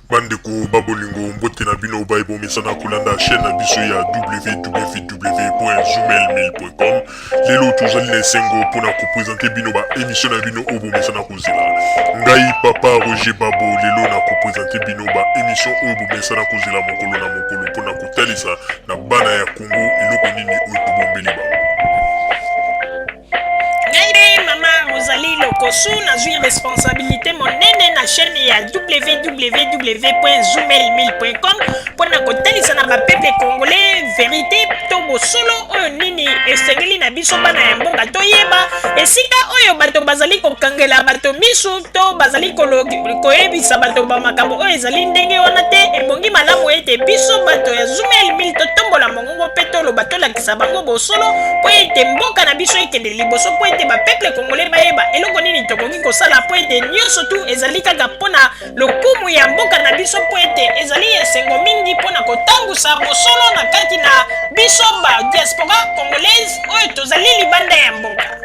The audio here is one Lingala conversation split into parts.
Bandeko babolingo mbote na bino baibo mesana kolanda chaîne na biso ya www.zoomel1000.com. Lelo tozali na esengo mpona kopresente bino ba émission na bino oyo bomesana kozela. Ngai papa Roger Babo lelo na kopresente bino ba émission oyo bomesana kozela mokolo na mokolo mpona kotalisa na bana ya Congo eloko nini oyo tobombeli bango. Ozali lokosu nazwi responsabilité monene na chaîne ya www.zoomel1000.com mpona kotalisa na bapeple congolais vérité to bosolo oyo nini esengeli na biso bana ya mboka toyeba esika oyo bato bazali kokangela bato misu to bazali koyebisa bato bamakambo oyo ezali ndenge wana te. Ebongi malamu ete biso bato ya Zoomel 1000 totombola mongongo mpe toloba tolakisa bango bosolo mpo ete mboka na biso ekende liboso mpo ete bapeple congolais bayeba eloko nini tokoki kosala mpo ete nyonso tu ezali kaka mpona lokumu ya mboka na biso mpo ete ezali esengo mingi mpona kotambusa bosolo na kati na biso ba diaspora congolaise oyo tozali libanda ya mboka.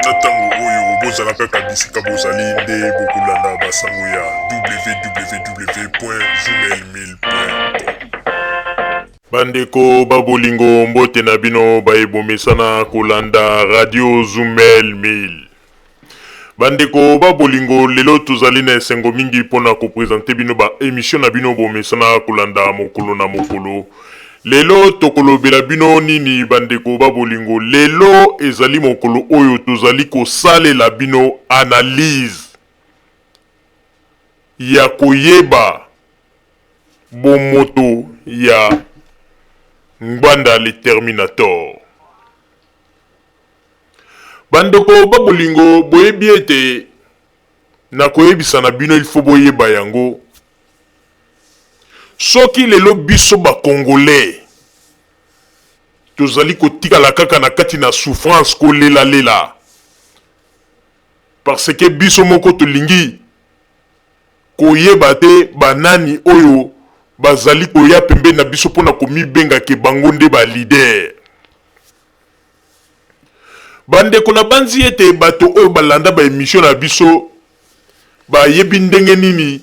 Na ntango oyo bozala kaka bisika bozali nde bokolanda basango ya www.zoomel1000.com. Bandeko babolingo mbote na bino baebomesana kolanda radio Zoomel 1000. Bandeko babolingo lelo tozali na esengo mingi mpona kopresente bino ba émission na bino bomesana kolanda mokolo na mokolo. Lelo tokolobela bino nini bandeko babolingo. Lelo ezali mokolo oyo tozali kosalela bino analyse ya koyeba bomoto ya Ngbanda le Terminator. Bandeko babolingo boyebi ete na koyebisa na bino il faut boyeba yango. Soki lelo biso ba congolais tozali kotikala kaka na kati na souffrance kolela lela parce que biso moko tolingi koyeba te banani oyo bazali koya pembe na biso pona komibenga ke bango nde ba leader. Bandeko na banzi ete bato oyo balanda ba émission na biso ba yebi ndenge nini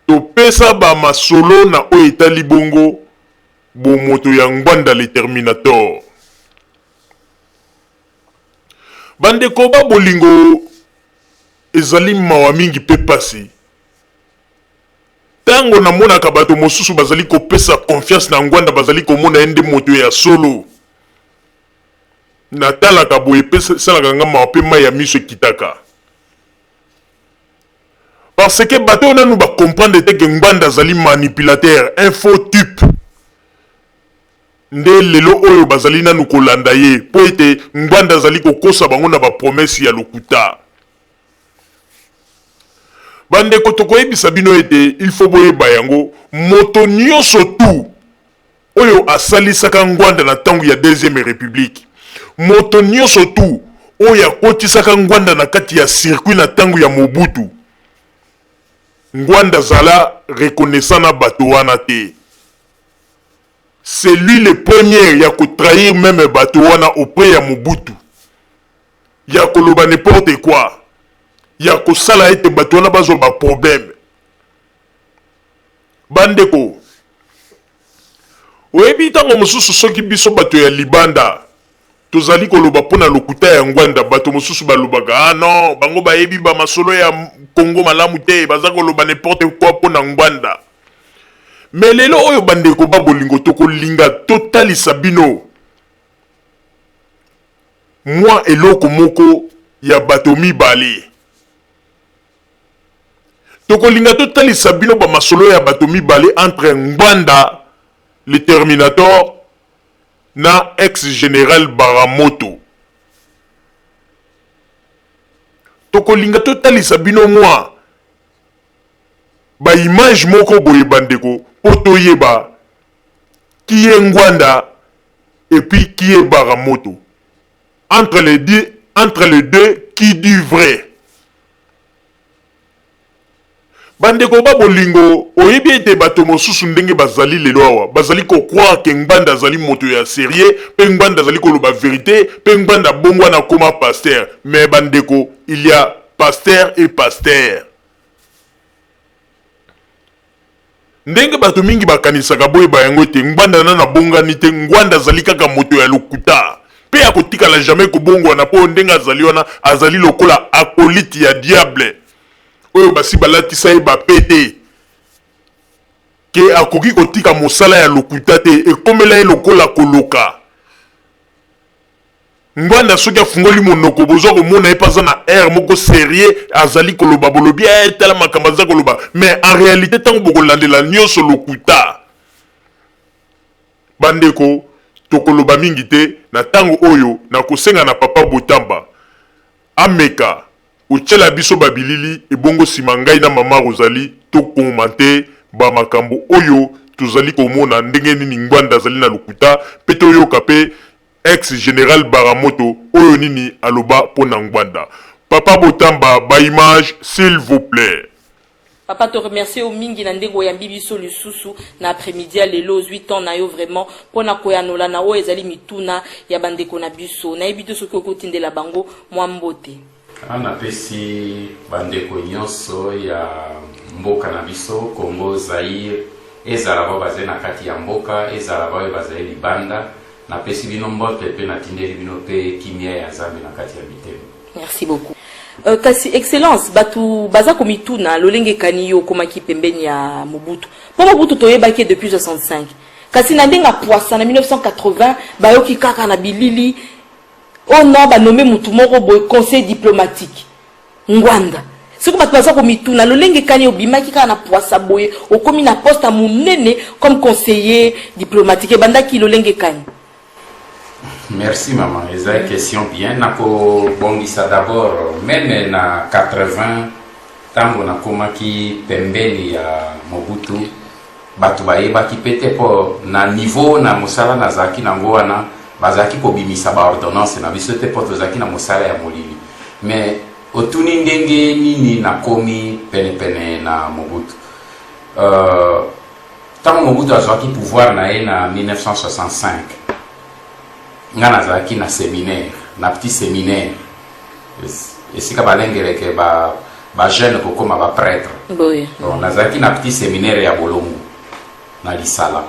topesa ba masolo na oyo etali bongo bomoto ya Ngbanda le Terminator. Bandeko babolingo ezali mawa mingi pe pasi tango na monaka bato mosusu bazali kopesa confiance na Ngbanda bazali komona ende moto ya solo natalaka boye pesa salaka nga mawa pe mai ya miso ekitaka parce que bato nanu ba comprendre te que Ngbanda azali manipulateur un faux type nde lelo oyo bazali nanu kolanda ye po ete Ngbanda azali kokosa bango na ba promesse ya lokuta. Bandeko tokoyebisa bino ete il faut boyeba yango moto nyonso tu oyo asalisaka Ngbanda na tango ya deuxième république, moto nyonso tu oyo akotisaka Ngbanda na kati ya circuit na tango ya Mobutu, Ngbanda zala reconnaissant na bato wana te. C'est lui le premier ya ko trahir même bato wana auprès ya Mobutu, ya koloba n'importe quoi, ya ko sala ete bato wana bazo ba problème. Bandeko oyebi tango mosusu soki biso bato ya libanda tozali koloba pona lokuta ya Ngbanda bato mosusu balobaka ah non bango bayebi ba masolo ya Congo malamu te baza koloba n'importe quoi pona Ngbanda. Mais lelo oyo bandeko babolingo tokolinga totalisa bino moi eloko moko ya bato mibale. Tokolinga totalisa bino ba masolo ya bato mibale entre Ngbanda le Terminator na ex-général Baramoto. Tokolinga totalisa bino moi ba image moko boye bandeko poto yeba qui est Ngbanda et puis qui est Baramoto. Entre les deux qui dit vrai. Bandeko babolingo oyebi ete bato mosusu ndenge bazali lelo awa bazali ko croire que Ngbanda azali moto ya sérieux pe Ngbanda azali koloba vérité pe Ngbanda bongo na koma pasteur. Mais bandeko il y a pasteur et pasteur. ndenge bato mingi bakanisaka boye bayango te ngwanda na bongani te ngwanda azali kaka moto ya lokuta pe akotikala jamais kobongwana po ndenge azali wana azali lokola akolite ya diable oyo basi balatisa ye bapete ke akoki kotika mosala ya lokuta te ekomela ye lokola koloka ngwanda soki afungoli monoko bozwa komona ye paza na air moko sérieux azali koloba bolobi tala makambo aza koloba mais en réalité ntango bokolandela nyonso lokuta bandeko tokoloba mingi te na ntango oyo na kosenga na papa Botamba ameka otyela biso babilili ebongo nsima ngai na mama Rosalie tokomante bamakambo oyo tozali komona ndenge nini ngwanda azali na lokuta mpe toyoka mpe ex-général Baramoto oyo nini aloba pona ngwanda. Papa Botamba ba image s'il vous plaît. Papa te remercie au mingi na ndenge oyambi biso lisusu na après-midi à lelo 8 ans na yo vraiment pona koyanola na o ezali mituna ya bandeko na biso na yebi to soki okotindela bango mwa mbote. Ana pesi bandeko nyonso ya mboka na biso Congo Zaire ezala ba bazali na kati ya mboka ezala ba bazali libanda na pesi bino mbote pe na tindeli bino pe kimia ya zambi na kati ya bitemo. Merci beaucoup. Kasi excellence batu baza komituna lolenge kaniyo komaki pembeni ya Mobutu. Po Mobutu toyebaki depuis 65. Kasi na ndenga poisa na 1980 bayoki kaka na bilili on a nommé mutu moko boy conseil diplomatique ngwanda. Siko batu baza komituna lolenge kaniyo bimaki kaka na poisa boye okomi na poste munene comme conseiller diplomatique bandaki lolenge kani. Merci maman, c'est une question bien. Nako bongisa d'abord, même na 80, tango na komaki pembeni ya Mobutu, batu baeba ki pete po na niveau na musala na zaki na ngoana, bazaki ko bimisa ba ordonnance na biso te po tozaki na musala ya molili. Mais otuni ndenge nini na komi pene na Mobutu. Tango Mobutu azwaki pouvoir na ye na 1965. Ngana zaki na séminaire, na petit séminaire. Et si kabalengeleke ba jeune kokoma ba prêtre. Oui. Donc nazaki na petit séminaire ya Bolongo na Lisala.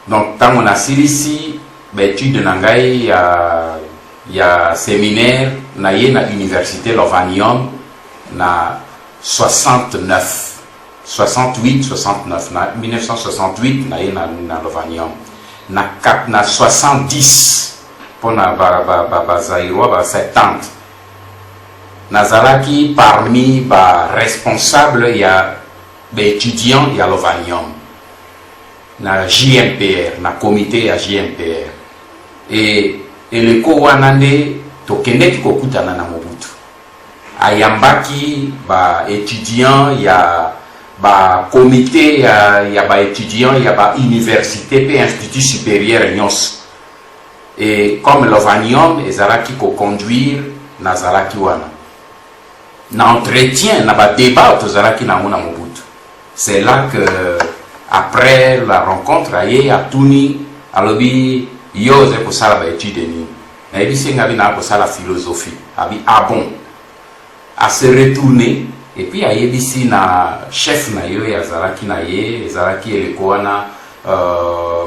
Donc tango na silisi ba étude na ngai ya séminaire na ye na université Lovanium na 69 68 69 na 1968 na ye na Lovanium. Na 70 pour na Zaïrois, 70. Nazalaki parmi ba responsable ya étudiants ya Lovanium na JMPR na comité ya JMPR et le ko wanande to kendeki kokutana na Mobutu ayambaki ba étudiants ya ba comité ya ba étudiants ya ba université pe institut supérieur nyos et comme Lovanium ezalaki ko conduire na zalaki wana na entretien na ba débat tozalaki na mona Mobutu. C'est là que après la rencontre aye atuni alobi yo ze ko sala ba étude ni na ebisi ngabi na ko sala philosophie abi bon à se retourner. Et puis il y a na chef na yo ya zalaki na ye zalaki elikoana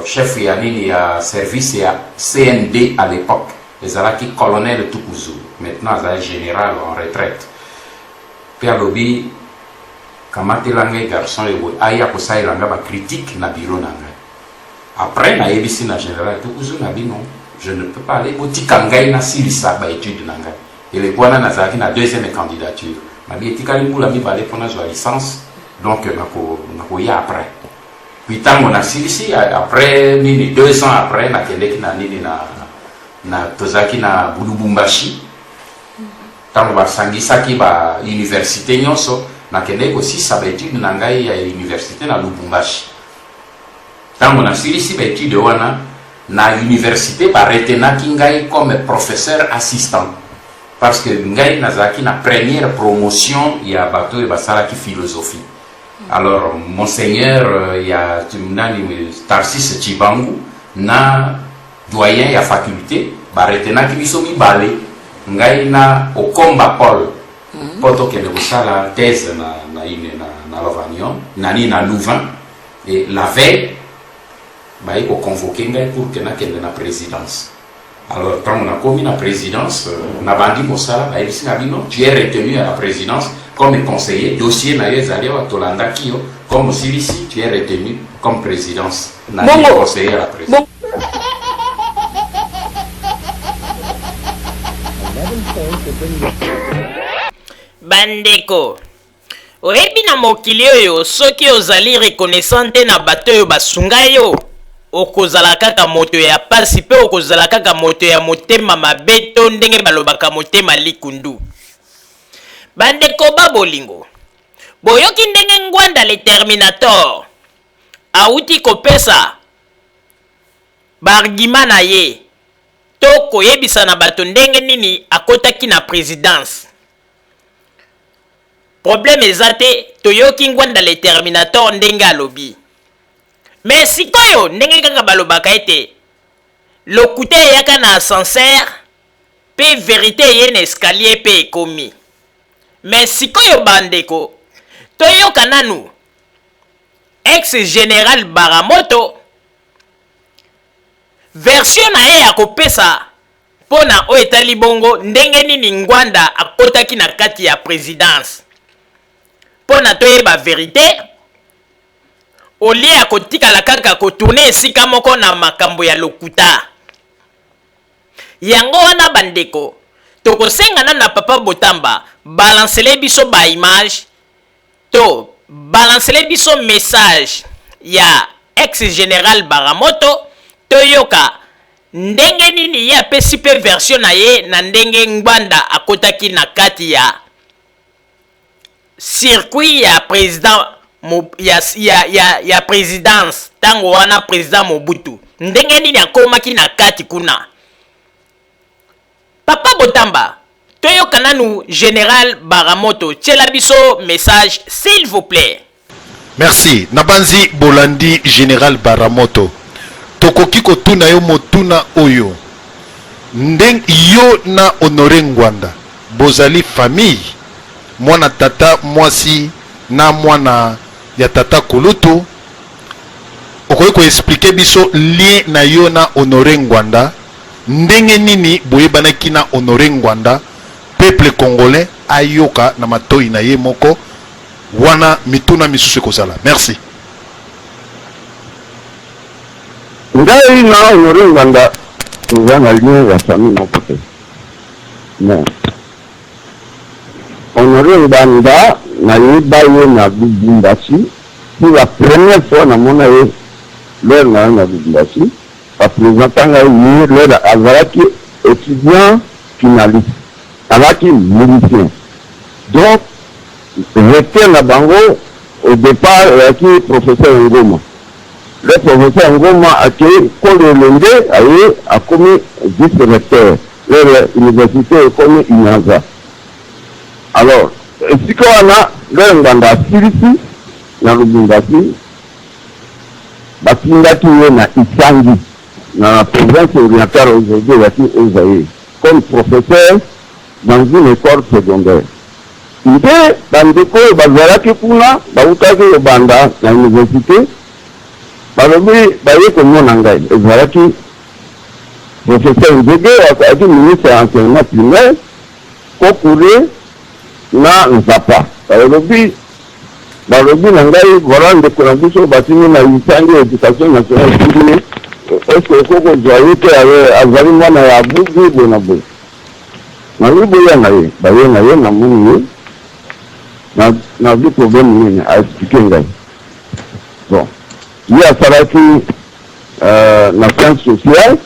chef ya nini ya service ya CND à l'époque zalaki colonel Tukuzu maintenant zala général en retraite puis alobi kamate langue garçon et aya ko sa ilanga ba critique na bureau na ngai après na yebisi na général Tukuzu na bino je ne peux pas aller botika ngai na silisa ba étude na ngai elikoana na zalaki na deuxième candidature. Ma vie est calme pour la mi-balé pour la licence, donc on a après. Puis tant on a ici après 2 ans après na kendeki na nini na tozaki na Bulubumbashi. Tant on va sangisaki ba université nyonso na kendeki aussi sa étude na ngai ya université na Lubumbashi. Tant on a ici ba étude wana na université ba retenaki ngai comme professeur assistant. Parce que ngai nazaki na première promotion ya bato e basala ki philosophie. Alors monseigneur ya nani Tarsis Chibangu na doyen ya faculté ba retenaki biso mibale ngai na Okomba Paul poto que la thèse na Lovanium nani na Louvain et la veille bah il faut convoquer pour que na kende na présidence. Alors quand on a commis la présidence na bandi mosala bah ici na bino tu es retenu à la présidence comme conseiller dossier na yezali wa tolanda kio comme ici tu es retenu comme présidence na conseiller à la présidence. Bandeko oyebi na mokili oyo soki ozali reconnaissante na bato oyo basunga yo okozala kaka moto ya pasi pe okozala kaka moto ya motema mabe to ndenge balobaka motema likundu. Bandeko babolingo boyoki ndenge ngwanda le Terminator auti kopesa bargima na ye to koyebisa na bato ndenge nini akotaki na présidence. Problème ezate toyoki ngwanda le Terminator ndenge alobi. Mais sikoyo ndenge kaka balobaka ete lokute yaka na ascenseur pe vérité ye na escalier pe ekomi. Mais sikoyo bandeko toyoka nanu ex-général Baramoto version na ye ya kopesa pona o etali bongo ndenge nini ngwanda akotaki na kati ya présidence. Pona toyeba vérité olia kotikala kaka kotourne esika moko na makambo ya lokuta. Yango wana bandeko tokosengana na papa Botamba balancele biso ba image to balancele biso message ya ex-général Baramoto toyoka ndenge nini ya pesi pe version na ye na ndenge ngwanda akotaki na kati ya circuit ya président ya présidence tango wana président Mobutu ndenge nini akomaki na kati kuna. Papa Botamba toyoka nanu général Baramoto tiela biso message s'il vous plaît. Merci. Nabanzi Bolandi général Baramoto tokoki kotuna yo motuna oyo ndeng yo na honore ngwanda bozali famille mwana tata mwasi na mwana ya tata kulutu okoki ko expliquer biso lien na yo na honore ngwanda ndenge nini boyebanaki na honore ngwanda peuple congolais ayoka na matoi na ye moko wana mituna misusu ekozala. Merci. Ngai na honore ngwanda toza na lien ya famille moko te mais honore ngwanda na yeba ye na Lubumbashi pour la première fois na mona ye lors na Lubumbashi représentant ngai lors azalaki étudiant finaliste azalaki musicien donc recteur na bango au départ ayaki professeur Ngoma. Le professeur Ngoma a créé Kololende aye a commis vice-recteur de l'université comme Inyanza. Alors, si on a le Nganda Silisi na Lubumbashi batindaki ye na Isangi na la province orientale aujourd'hui yaki Ozaïe comme professeur dans une école secondaire. Nde bandeko bazalaki kuna bautaki obanda na université balobi baye komona ngai ezalaki professeur Nzege akaki ministre ya enseignement primaire kokule na Nzapa balobi na ngai voilà ndeko na biso batini na Isangi éducation nationale publique est-ce que kozwa ye te azali mwana ya bugu bona boye na liboya na ye baye na ye na moni ye na du problème nini a expliqué ngai. Bon, il y a salaki na science sociale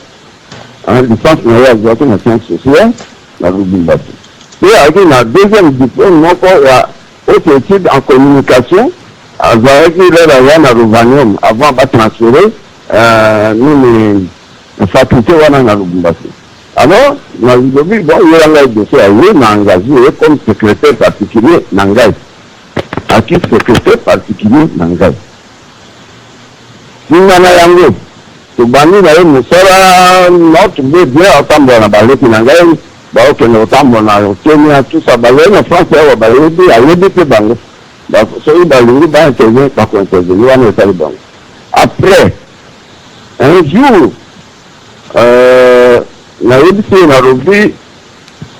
licence na ya azwaki na science sociale na Lubumbashi pe aki na deuxième diplôme moko ya haute étude en communication azalaki lelo aya na Lovanium avant batransféré nini faculté wana na Lubumbashi. Alors, na lilobi bon yelanga dossier aye na engagé comme secrétaire particulier na ngai aki secrétaire particulier na ngai singa na yango tobandi na ye mosala notre bien atambola na baleki na ngai baokende kotambola na Kenya tout ça bazali na France awa ayebi mpe bango soki balingi baintervenir bakointervenir wana etali bango. Après un jour nayebi te nalobi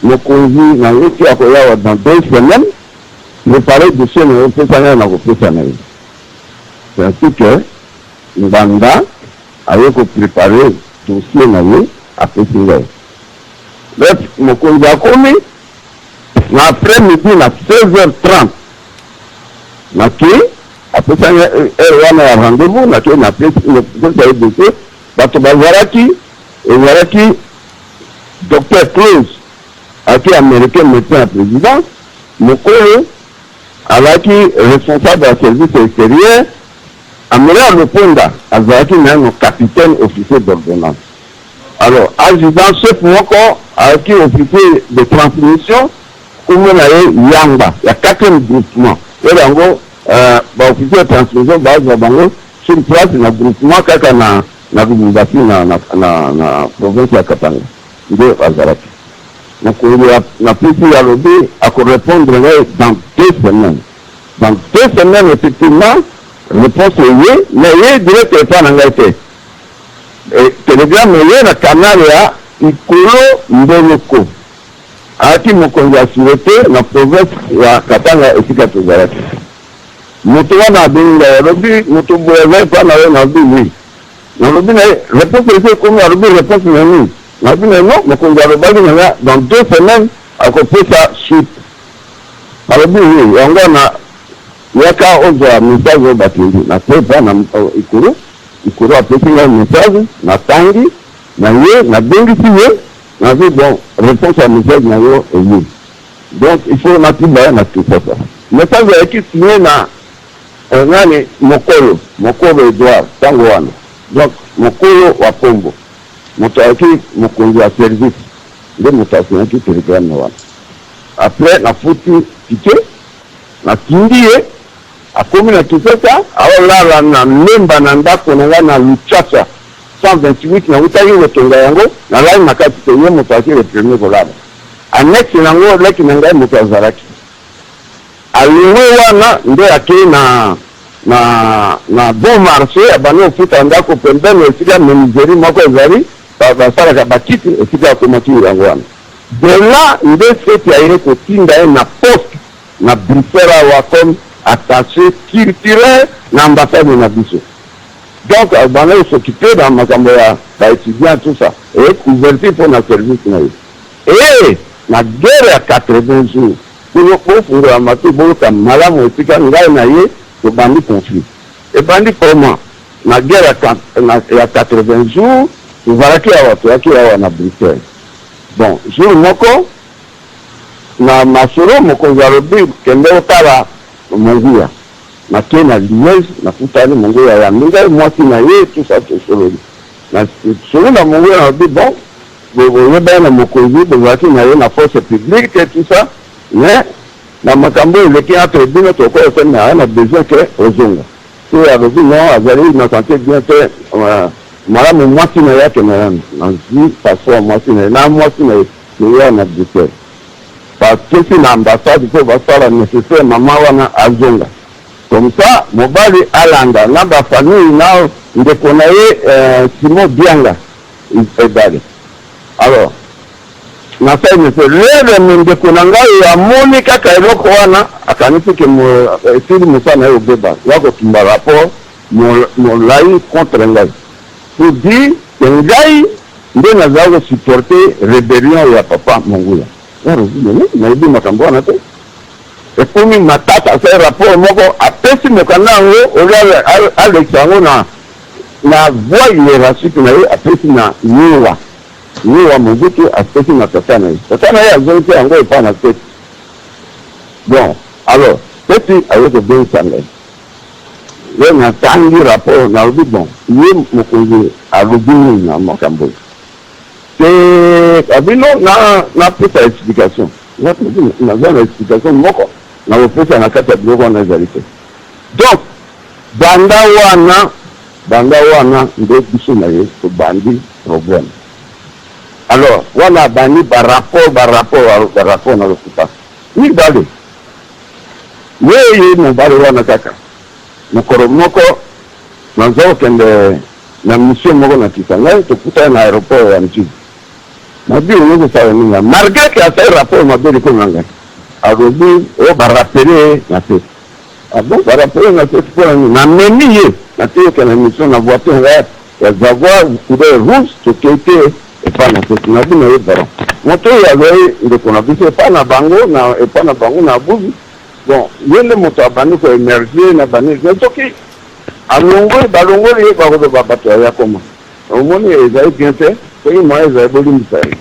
mokonzi na ye ti akoyawa dans 2 semaines préparer dossier na ye opesana na kopesa na ye. C'est ainsi que Mbanda aye kopréparer dossier na ye apesi ngai. Donc mokonzi akomi na après-midi na 16h30 naki apesa heure wana ya rendez-vous naki napesa ye dossier bato bazalaki ezalaki Dr Close aki américain médecin président mokolo alaki responsable ya service extérieur Amira Loponda azalaki nano capitaine officier d'ordonnance. Alors adjudant chef moko alaki officier de transmission kumona ye Yamba ya 4e groupement yango officier de transmission bazwa bango sur place na groupement kaka na Lubumbashi na province ya Katanga ndio azalaki. Donc na pisi ya lobi ako répondre dans 2 semaines. Dans 2 semaines effectivement réponse est mais il direct pas na ngaite. Et telegram est na canal ya Ikolo Mbeloko. Aki mokonzi ya sûreté na province ya Katanga esika tozalaki. Moto wana benga lobi moto boye pa na we na lobi. Na lobi na réponse est comme la lobi réponse na ni. Na lobi non mokonzi ya lobi na dans 2 semaines akopesa ça suite. Na lobi yango na yaka oza message batindi na pepa na Ikolo apesi nga message na tangi na ye na bengisi ye na dit bon réponse à message na yo est. Donc il faut na tiba na tout ça. Message est signé na nani Mokolo Edouard tango wana. Donc Mokolo wa Pombo moto aki mokonzi ya service ndio moto aki telegram na wana. Après na futi tike na kindie akomi na Kisesa aolala na memba na ndako na Luchacha 128 na utaki wetonga yango na lai makati te ye moto aki le premier kolaba annexe nango leki na ngai moto azalaki aliwe wana nde ake na bon marché abani ofuta ndako pembeni esika menizeri moko ezali basalaka bakiti esika akomaki yango wana de là nde seti aye kotinda ye na poste na Bruxelles awa comme attaché culturel na ambassade na biso. Donc abana s'occuper dans makambo ya étudiant tout ça et couverture pour na service na ye. Et na guerre ya 80 jours pour funga amatu bota malamu esika ngai na ye to bandi conflit. Et bandi comment na guerre ya 80 jours tuvaraki ya watu yaki ya na Bruxelles. Bon, jour moko na masoro moko zarobi kende otala Mongolia na Kenya Liège na futani Mongolia ya minga mwasi na ye tout ça tout solo na solo na Mongolia na dit bon vous bien na mokonzi de voici na ye na force publique et tout ça mais na makambo le qui entre bino to ko fait na besoin que ozonga so ya dit non azali na santé bien fait mara mwasi na yake na zi façon mwasi na mwasi na ye na dit parce que si l'ambassade peut faire la nécessaire maman wana azonga comme ça mobali alanda na ba famille na ndeko na ye Simon Bianga ibali alors na sai ne lele ndeko na ngai ya moni kaka eloko wana akanisi ke sili musana yo beba wako kimba rapport mo lai contre ngai pour dire que ngai nde nazago supporter rébellion ya papa Mongolia. Mais il m'a camboana te. Et pour moi, ma tante a fait rapport moko a pesi mo kanango ola Alexandre na voix hiérarchique na a pesi na niwa mobutu a pesi na tata na ya zonte yango e pa na tête. Bon, alors, petit avec le bien sangai. Le na tangi rapport na obi bon, ye mokonzi a lobini na makambo. C'est abino na pesa explication. Na explication moko na opesa na kata blogo na zalite. Donc banda wana ndio biso na ye to bandi problème. Alors wana bani rapport na lokuta mibale yeye mobali wana kaka mokolo moko naza kokende na mission moko na Kisangani tokutana na aéroport ya Ntidi nabi ozosala ninga malgré que asali rapport mabe likolo na ngai alobi oyo barappele na te bon barappele na te mpona nini namemi ye nateyeke na mission na voiture ngai ya Jaguar couleur rouge tokei te epai na te nabi na ye baron moto oyo azali ndeko na biso epai na bango na buzi bon ye nde moto abandi koemergie na bani soki balongoli ye bakozoba bato aya koma omoni ezali bien te soki moya ezali bolimbisa ye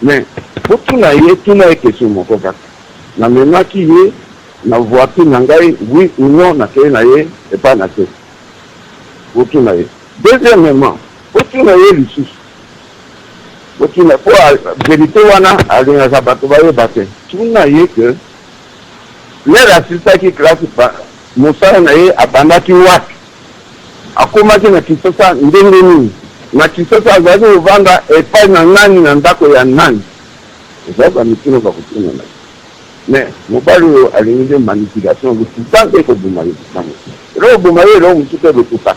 mais po tuna ye question moko kaka namemaki ye na voiture na ngai oui ou non nakei na ye epai na te po tuna ye deuxièmement po tuna ye lisusu po vérité wana alingaka bato bayeba te tuna ye ke lere asilisaki classe mosala na ye abandaki wapi akomaki na Kisasa ndenge nini na Kisasa azalaki kovanda epai na nani na ndako ya nani ezali bamitino bakotuna na ye mais mobali oyo alingi nde manipulation lokuta nde koboma ye eloko boma ye eloko mosusu te lokuta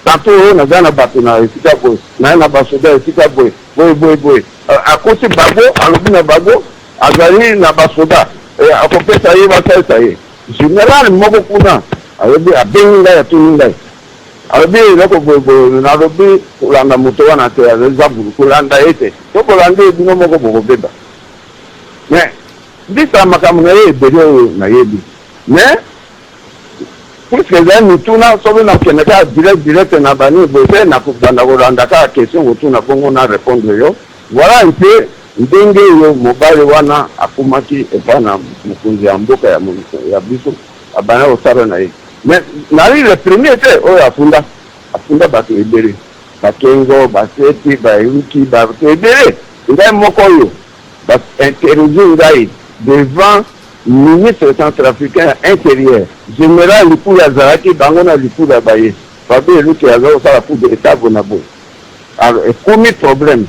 tanto oyo naza na bato na esika boye naye na basoda esika boye boye akosi bago alobi na bago azali na basoda akopesa ye basalisa ye général moko kuna alobi abengi ngai atuni ngai alobi eloko boyeboye nalobi kolanda moto wana te eza bulu kolanda ye te to kolanda ye bino moko bokobeba mais ndisala makambo na ye ebele oyo nayebi mais puisque ezali mituna soki nakende kaka direct na bani boye te nakobanda kolanda kaka question kotuna bongo na répondre yo voilà mpe ndenge oyo mobali wana akomaki epai na mokonzi ya mboka ya biso abanda kosala na ye mais nali le premier te oyo afunda bato ebele bakengo baseti bayuki bato ebele ngai moko oyo bainterroge ngai devant ministre centrafricain intérieur général likulu azalaki bango na likulu ya baye babe eluki aza kosala coup d'état bona boye alors ekomi problème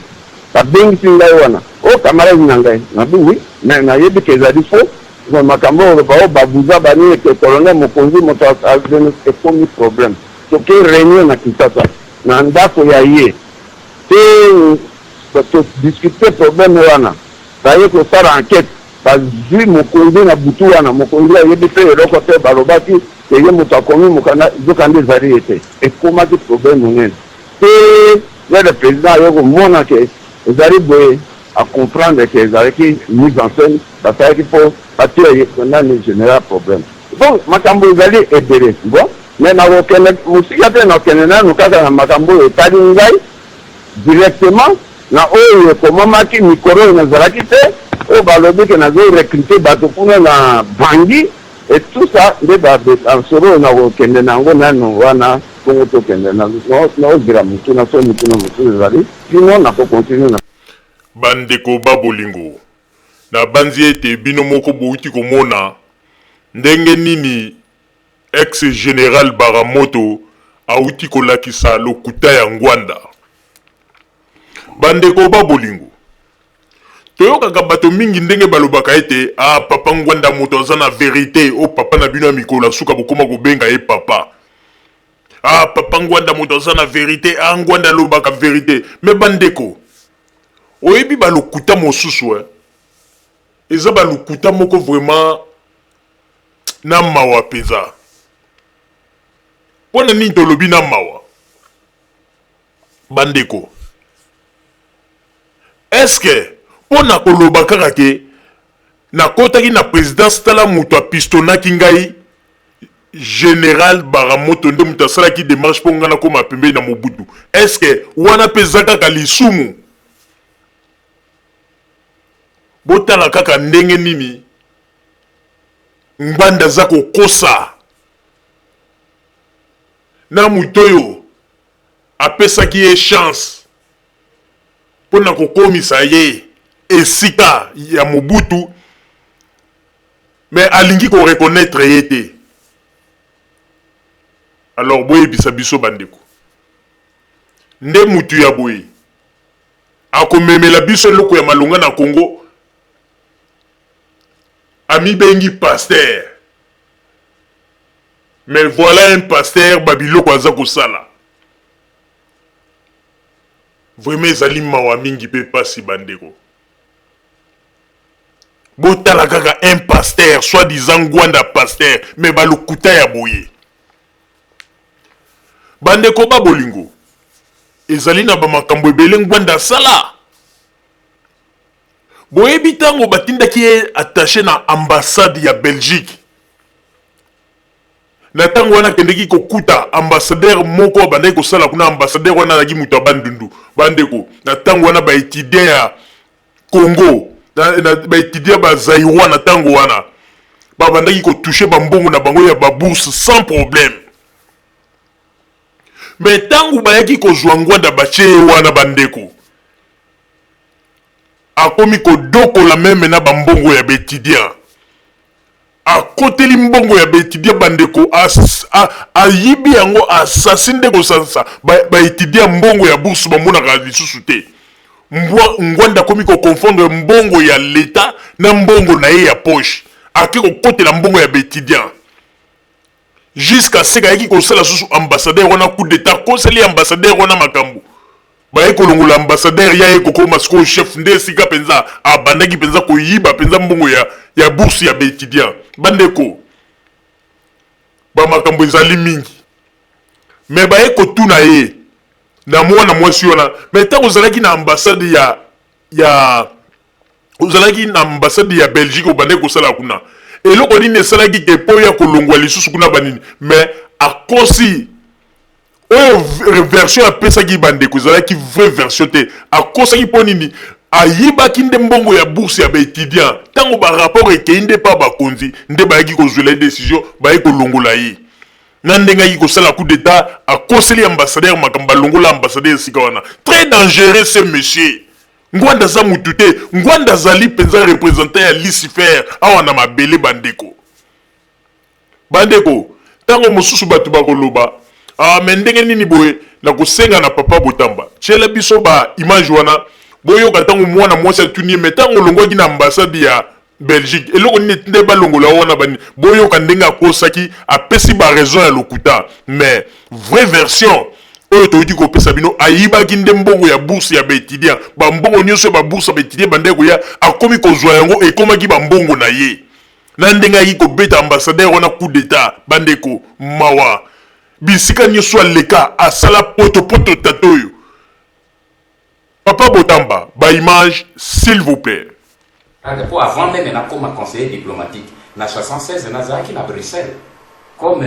babengisi ngai wana o camarade na ngai nabi wi nayebi ke ezali fo makambo oyo bao babuza bani eke colonel mokonzi moto azeni ekomi problème soki réunion na Kisasa na ndako ya ye te todiscute problème wana baye kosala enquête bazwi mokonzi na butu wana mokonzi ayebi mpe eloko te balobaki eye moto akomi mokanda zokanda ezali ye te ekomaki problème monene te le président aye komona ke ezali boye à comprendre que ezalaki mise en scène basalaki mpo batia ye nani général problème bon makambo ezali ebele bon mais nakokende mosika te nakende nanu kaka na makambo oyo etali ngai directement na oyo ekomamaki mikoro oyo nazalaki te oyo balobi ke nazorecrute bato kuna na bangi et tout ça nde basolo oyo nakokende nango nanu wana bongo tokende naozira motuna so mituna mosusu ezali sino nakokontinue na bandeko babolingo na banzi ete bino moko bouti komona ndenge nini ex général Baramoto auti kolakisa lokuta ya ngwanda. Bandeko babolingo toyokaka bato mingi ndenge balobaka ete papa ngwanda moto aza na vérité o papa na bino ya mikolo suka bokoma kobenga ye papa. Papa ngwanda moto aza na vérité ngwanda lobaka vérité. Mais bandeko oyebi balokuta mosusu eza balokuta moko vraiment na mawa peza. Pona nini tolobi na mawa bandeko? Est-ce que pona koloba kaka ke nakotaki na présidence tala mutu apistonaki ngai général Baramoto nde mutu asalaki démarche mpo nga nakoma pembeni na Mobutu? Est-ce que wana peza kaka lisumu? Botala kaka ndenge nini ngwanda za kokosa na mutu oyo apesaki ye chance pona kokomisa ye esika ya Mobutu, mais alingi ko reconnaître ye te. Alors boye bisa biso bandeko nde mutu ya boye akomemela biso eloko ya malonga na Congo amibengi pasteur. Mais voilà un pasteur babiloko aza kosala. Vraiment ezali mawa mingi pe pasi bandeko. Botala kaka un pasteur, soi-disant Ngwanda pasteur, mais balokuta ya boye. Bandeko ba bolingo. Ezali na bamakambo ebele Ngwanda sala. Boyebi tango batindaki ye attaché na ambassade ya Belgique. Na tango wana kendeki kokuta ambassadeur moko bandeki kosala kuna ambassadeur wana naki mutu abandundu. Bandeko, na tango wana ba étudiant ya Congo, ba étudiant ba Zaïrois na tango wana. Ba bandeki ko toucher ba mbongo na bango ya ba bourse sans problème. Mais tango ba yaki ko Ngwanda bache wana bandeko. Akomi ko doko la même na ba mbongo ya ba étudiant. A côté limbongo ya betidia bandeko ayibi yango assassine ko sansa ba etidia mbongo ya bourse bamona ka lisusu te. Ngwanda komi ko confondre mbongo ya l'état na mbongo na ye ya poche. Aki ko côté la mbongo ya betidia. Jusqu'à ce que ko sala susu ambassadeur wana coup d'état conseiller ambassadeur wana makambo. Ba ko longola ambassadeur ya ye ko masko chef nde sika penza abandaki penza ko yiba penza mbongo ya bourse ya betidia. Bandeko ba makambo ezali mingi mais ba eko tuna ye na mwana mwasi wana mais tant ozalaki na ambassade ozalaki na ambassade ya Belgique obande kosala kuna eloko nini esalaki ke po ya kolongwa lisusu kuna banini mais akosi oyo version apesaki bandeko ezalaki vraie version te akosaki po nini ayibaki nde mbongo ya bourse ya baétudiant tango ba rapport ekei nde pa bakonzi nde bayaki kozwela décision baye kolongola ye na ndenge ayaki kosala coup d'état akoseli ambassadeur makambo alongola ambassadeur esika wana très dangereux ce monsieur. Ngwanda za mutu te, Ngwanda zali penza représentant ya Lucifer awa na mabele bandeko. Bandeko tango mosusu batu bakoloba mais ndenge nini boye na kosenga na papa Botamba chela biso ba image wana boyo katango mwana mwasi atuni metango longwaki na ambassade ya Belgique eloko nini nde balongola wana bani boyo kandenga akosaki apesi ba raison ya lokuta mais vraie version oyo toyiki kopesa bino ayibaki nde mbongo ya bourse ya baétudiant ba mbongo nyonso ba bourse ya baétudiant bandeko ya akomi kozwa yango ekomaki ba mbongo na ye na ndenga yi kobeta ambassadeur wana coup d'état bandeko mawa bisika nyonso aleka asala poto tatoyo. Papa Botamba, ba image, s'il vous plaît. Avant même, comme conseiller diplomatique, en 76, Nazaki à Bruxelles, comme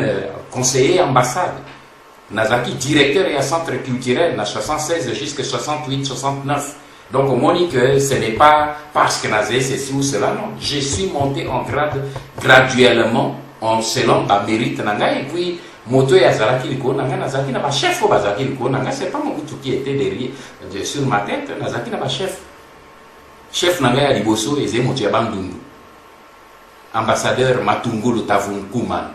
conseiller ambassade, Nazaki directeur et centre culturel, en 76 jusqu'à 68, 69. Donc, on m'a dit que ce n'est pas parce que Nazé ceci ou cela, non. Je suis monté en grade graduellement, selon ma mérite, et puis, moto ya Zalaki Liko, Nazaki n'a pas chef au Bazaki Liko, c'est pas mon goût qui était derrière, sur ma tête, Nazaki n'a pas chef. Chef Nanga ya Liboso, Eze Moto ya Bandundu. Ambassadeur Matungulu Tavun Kouman.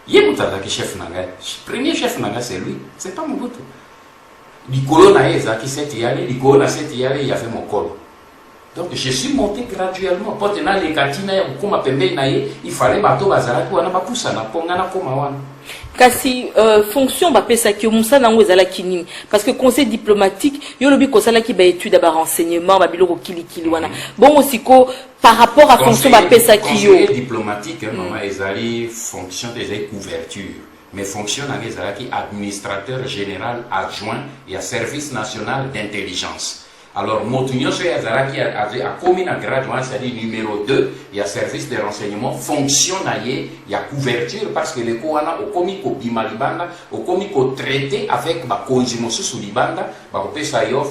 Yé Moutazaki chef Nanga. Premier chef Nanga, c'est lui. C'est pas mon goût. Likolo na Ezaki 7 yale, Likolo na 7 yale, il a fait mon col. Donc je suis monté graduellement. Pour tenir les cantines, il fallait bateau bazalaki wana bapusa na ponga na koma wana. Kasi fonction bapesa ki musa nango ezalaki nini parce que conseil diplomatique yo lobi kosala ki ba étude ba renseignement ba biloko kili wana bon osiko par rapport à fonction bapesa ki yo conseil diplomatique maman ezali fonction des couverture mais fonction nango ezalaki administrateur général adjoint et à service national d'intelligence. Alors, Motunyo Yazaraki a commis un grade, c'est-à-dire numéro 2, il y a service de renseignement, fonction il y a couverture, parce que les Kouana, au comico Bimalibanda, au comico traité avec ma conjumosu sous Libanda,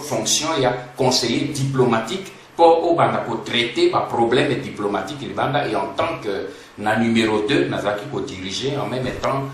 fonction, il y a conseiller diplomatique, pour traiter ma problème diplomatique Libanda, et en tant que na numéro 2, Nazaki pour diriger en même temps,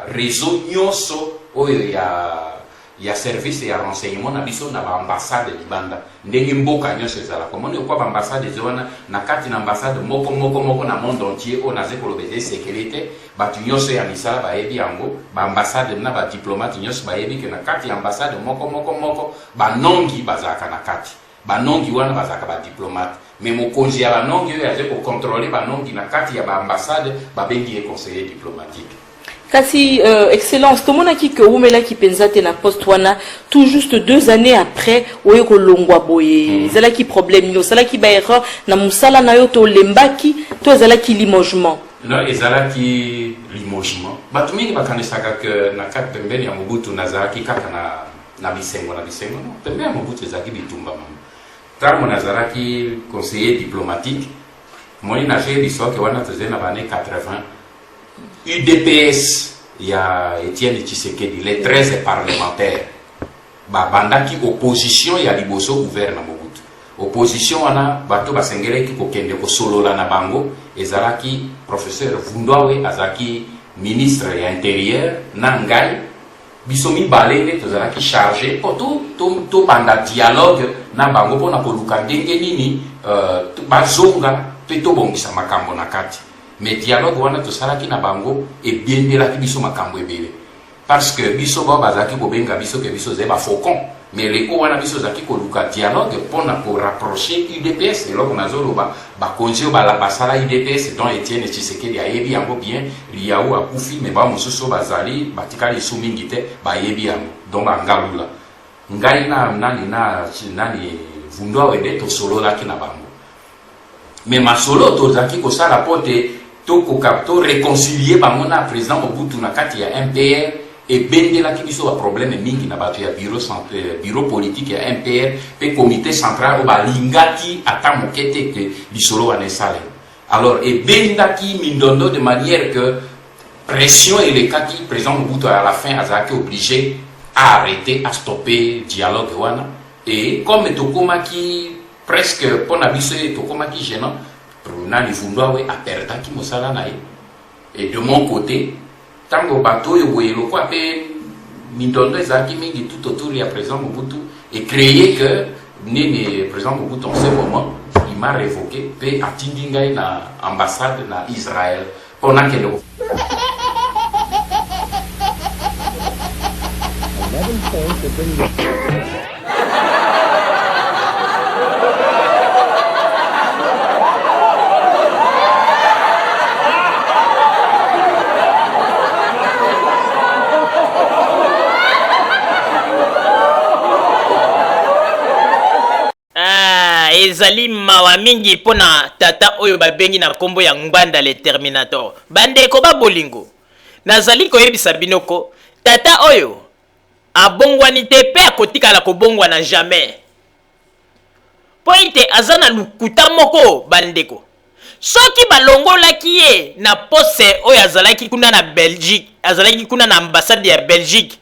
réseau Nyoso, il y a ya service ya renseignement na biso na ba ambassade libanda ndenge mboka nyonso ezala komoni kwa ba ambassade zona na kati na ambassade moko na monde entier on a zeko lobede sécurité batu nyonso ya misala ba yebi yango ba ambassade na ba diplomate nyonso ba yebi ke na kati ya ambassade moko ba nongi bazaka na kati ba nongi wana bazaka ba diplomate mais mokonzi ya ba nongi yo ya zeko contrôler ba nongi na kati ya ba ambassade ba bengi conseiller diplomatique. Kasi excellence tomonaki que umelaki penza te na poste wana tout juste 2 années après oye ko longwa boye ezalaki problème no salaki ba erreur na musala na yo to lembaki to ezalaki limogement non ezalaki limogement batu mingi bakanisaka que na kati pembeni ya Mobutu nazalaki kaka na bisengo pembeni ya Mobutu ezalaki bitumba mama tango nazalaki conseiller diplomatique moni na jebi soke wana tozena bane 80 UDPS, il y a Étienne Tshisekedi, les 13 parlementaires. Bandaki opposition, il y a Liboso gouverne Mobutu. Opposition, on a bato basengele ki kokende ko solo la na bango, ezalaki professeur Vundwawe, azaki ministre ya intérieur, nangai, bisomi balene, tozalaki chargé, pour tout banda dialogue, na bango, pour na koluka ndenge nini, bazonga, peto bongisa makambo na kati. Mais dialogue wana to salaki na bango et bien de la biso makambo ebele parce que biso ba bazaki ko benga biso ke biso zeba faucon mais les ko wana biso zaki ko luka dialogue pour rapprocher UDPS et là on a zolo ba konje ba la basala UDPS dont Étienne Tshisekedi a yebi yango bien liaou a kufi mais ba mosusu bazali batikali sumingite ba yebi yango donc ngalula ngai na nani vundwa wede to solo la ki na bango mais ma solo to zaki ko sala pote to réconcilier bamona président Mobutu na kati ya MPR et bendela ki biso ba problème mingi na bato ya bureau politique ya MPR pe comité central o ba lingaki ata mokete que lisolo wana sale alors et bendaki mindondo de manière que pression et les kaki président Mobutu à la fin azaki obligé à arrêter à stopper dialogue wana et comme tokomaki presque pour na biso tokomaki gênant nani Vundwawe aperdaki mosala na ye et de mon côté tango bato yo boyelo kwa pe mindondo ezaki mingi tout autour ya président Mobutu et créer que nini président Mobutu en ce moment il m'a révoqué pe atindi ngai na ambassade na Israël on a kelo ezali mawa mingi pona tata oyo babengi na kombo ya Ngbanda le Terminator bandeko babolingo nazali koyebisa binoko tata oyo abongwani te pe akotikala kobongwana jamais pointe azana lukuta moko bandeko soki balongolaki ye na pose oyo azalaki kuna na Belgique azalaki kuna na ambassade ya Belgique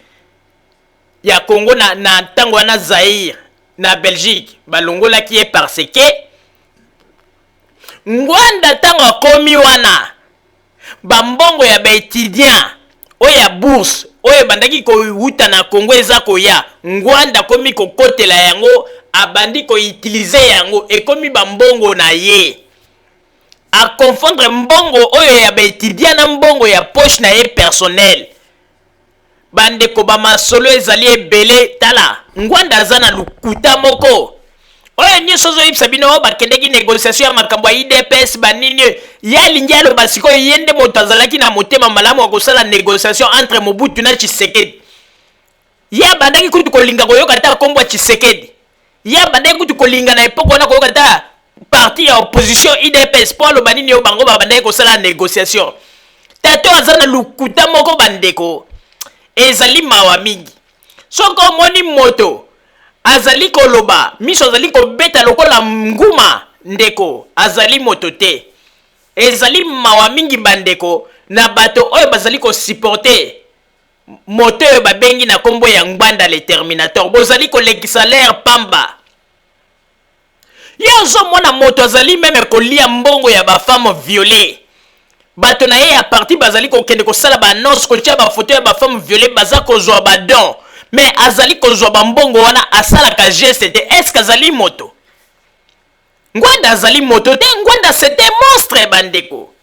ya Congo na tango wana Zaire na Belgique balongolaki ye parce que Ngwanda tango akomi wana bambongo ya baétudiant oyo ya bourse oyo bandaki kowuta na Congo eza koya Ngwanda komi kokotela yango abandi koutilize yango ekomi bambongo na ye a confondre mbongo oyo ya baétudiant na mbongo ya poche na ye personnel bandeko bamasolo ezali ebele tala Ngwanda aza na lukuta moko oyo nyonso ozoyebisa bino bakendeki négociation ya makambo ya IDPS banini ya alingi aloba sikoyo ye nde moto azalaki na motema malamu ya kosala négociation entre Mobutu na Tshisekedi ye abandaki kutu kolinga koyoka ta kombo ya Tshisekedi ye abandaki kutu kolinga na epoke wana koyoka ta parti ya opposition IDPS po aloba nini oyo bango babandaki kosala négociation tato aza na lukuta moko bandeko ezali mawa mingi soko moni moto azali koloba miso azali kobeta lokola nguma ndeko azali moto te ezali mawa mingi bandeko na bato oyo bazali ko supporter moto oyo babengi na kombo ya Ngbanda le Terminator bozali kolekisa l'air pamba yozo mona moto azali meme kolia mbongo ya ba femme violée bato na ye ya parti bazali kokende kosala ba annonce kotia ba photo ya ba femme violée baza kozwa ba don mais azali kozwa bambongo wana asalaka geste te. Est-ce que azali moto? Ngwanda azali moto te, Ngwanda c'était monstre bandeko.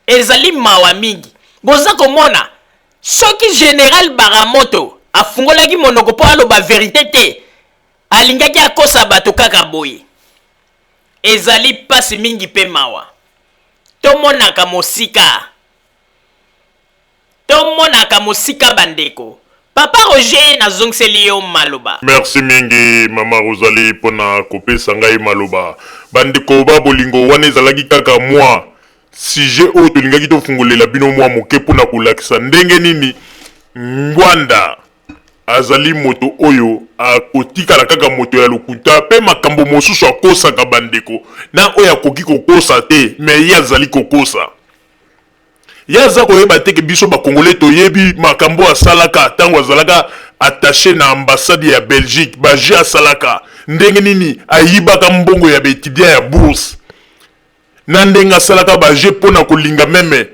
Ezali mawa mingi. Boza komona soki général Baramoto afungolaki monoko po aloba vérité te, alingaki akosa bato kaka boye. Ezali pasi mingi pe mawa. Tomonaka mosika bandeko. Papa Roger nazongiseli yo maloba. Merci mingi mama Rosalie pona kopesa ngai maloba. Bandeko ba bolingo wana ezalaki kaka moi sujet oyo tolingaki tofungolela bino mwa moke pona kolakisa ndenge nini Ngwanda azali moto oyo akotikala kaka moto ya lokuta pe makambo mosusu akosaka bandeko na oyo akoki kokosa te me ye azali kokosa. Yaza koyeba teke biso bakongole toyebi makambo asalaka tango azalaka attaché na ambassade ya Belgique baje asalaka ndenge nini ayibaka mbongo ya betudia ya bourse na ndenge asalaka baje pona kolinga meme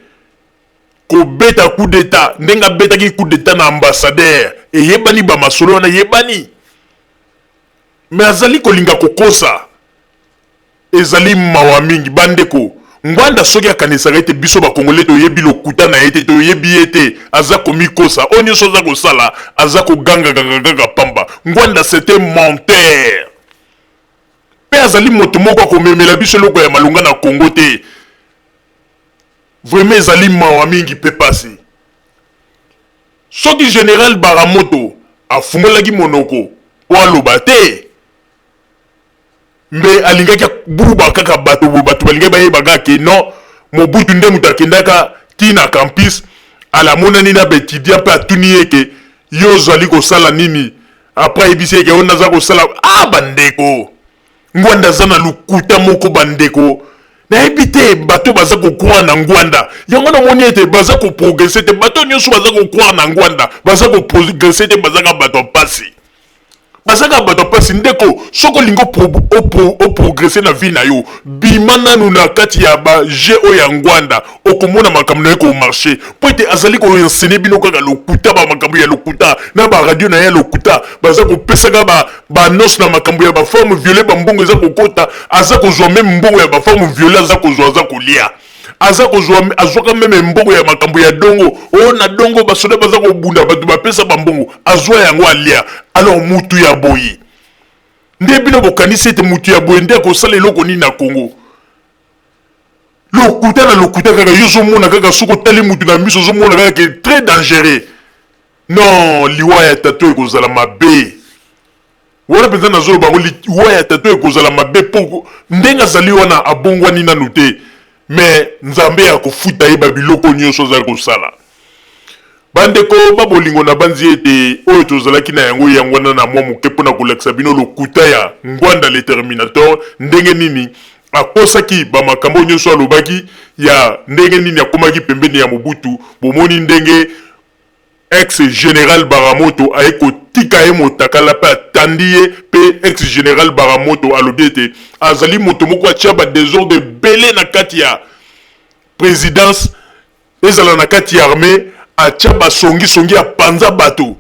kobeta coup d'état ndenge abetaki coup d'état na ambassadeur eyebani bamasolo wana yebani me azali kolinga kokosa ezali mawa mingi bandeko. Ngwanda soki akanisaka ete biso bakongole toyebi lokuta na ete toyebi ete aza komikosa oyo nyonso aza kosala aza koganga pamba. Ngwanda c'était menteur pe azali moto moko akomemela biso eloko ya malunga na Congo te. Vraiment ezali mawa mingi pe pasi. Soki général Baramoto afungolaki monoko po aloba te mbe alingaki buba kaka bato balingaki bayebaka ke non Mobutu nde mutu akendaka tina campus alamonani na betidia mpe atuni eke yo ozali kosala nini apres ayebisi eke yo naza kosala bandeko Ngwanda aza na lukuta moko bandeko nayebi te bato baza kokroire na Ngwanda yango namoni ete baza koprogresse te bato nyonso baza kokroire na Ngwanda baza koprogresse te bazaka bato pasi bazaka bato pasi ndeko soko lingo progresser na vie na yo bima nanu na kati ya ba je o ya Ngwanda okomona makambo na ko marché po ete azali ko enseigner bino kaka lokuta ba makambo ya lokuta na ba radio na ya lokuta baza ko pesaka ba nos na makambo ya ba forme violet ba mbongo za kokota aza ko zwa même mbongo ya ba forme violet za ko zwa za ko lia aza ko zwa azwaka même mbongo ya makambo ya dongo o na dongo basoda baza ko bunda bato bapesa ba mbongo azwa yango alia. Alors mutu ya boye nde bino bokanisi ete mutu ya boye nde akosala eloko nini na Congo lokuta na lokuta kaka yo ozomona kaka soki otali mutu na miso ozomona kaka ke très dangereux. Non liwa ya tato ekozala mabe wana mpenza nazoloba bango liwa ya tato ekozala mabe mpo ndenge azali wana abongwani nanu te me nzambe akofuta ye babiloko nyonso azali kosala. Bandeko babolingo na banzi ete oyo tozalaki na yango wana na mwa moke mpona kolakisa bino lokuta ya Ngwanda le Terminator ndenge nini akosaki bamakambo nyonso alobaki ya ndenge nini akomaki pembeni ya Mobutu. Bomoni ndenge ex-général Baramoto aye kotika ye motakala pe atandi ye pe ex-général Baramoto alobi ete azali moto moko atia ba désordre belé na kati ya présidence ezala na kati ya armée atia basongi ya panza bato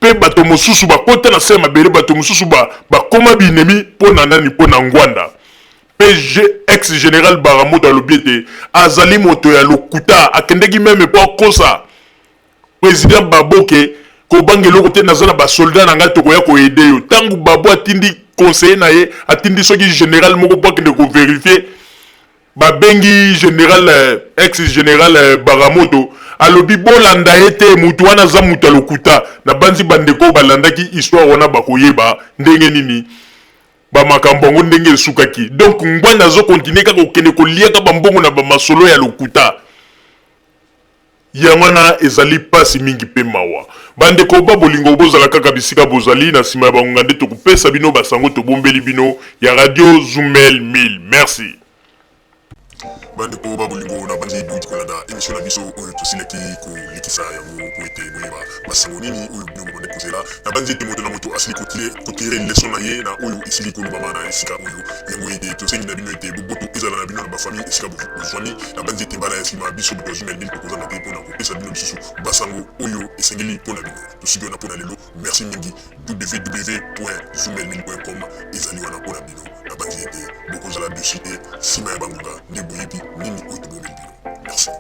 pe bato mosusu bakota na sema mabele bato mosusu bakoma binemi pona nani pona Ngwanda pe ex-général Baramoto alobi ete azali moto ya lokuta akendeki meme po akosa président Baboke kobange loko te nazana ba soldat na ngai tokoya ko aider yo tangu Babo atindi conseiller na ye atindi soki général moko po akende ko vérifier babengi général ex-général Baramoto alobi bolanda ete mutu wana za mutu ya lokuta na banzi bandeko balandaki histoire wana bakoyeba ndenge nini bamakambo yango ndenge esukaki. Donc Ngwanda azo continue kaka kokende koliaka bambongo na bamasolo ya lokuta yango wana ezali pasi mingi pe mawa. Bandeko babolingo bozala kaka bisika bozali na nsima ya bangonga nde tokopesa bino basango tobombeli bino ya radio Zumel 1000. Merci. bandeko babolingo na bandi bouti kolanda émission na biso oyo tosilaki kolikisa yango po ete boyeba basango nini oyo bino bobande kozela na bandi ete moto na moto asili kotire leson na ye na oyo esili kolobama na esika oyo yango ete tosengi na bino ete boboto ezala na bino na bafamille esika bozwani na bandi ete mbala ya nsima biso boto jumel mil tokozanga te mpona kopesa bino lisusu basango oyo esengeli mpona bino tosiki wana mpona lelo merci mingi www.zumelmil.com ezali wana mpona bino na bandi ete bokozala dessus te nsima ya bangonga nde boyebi nini oyo tobomeli bino merci.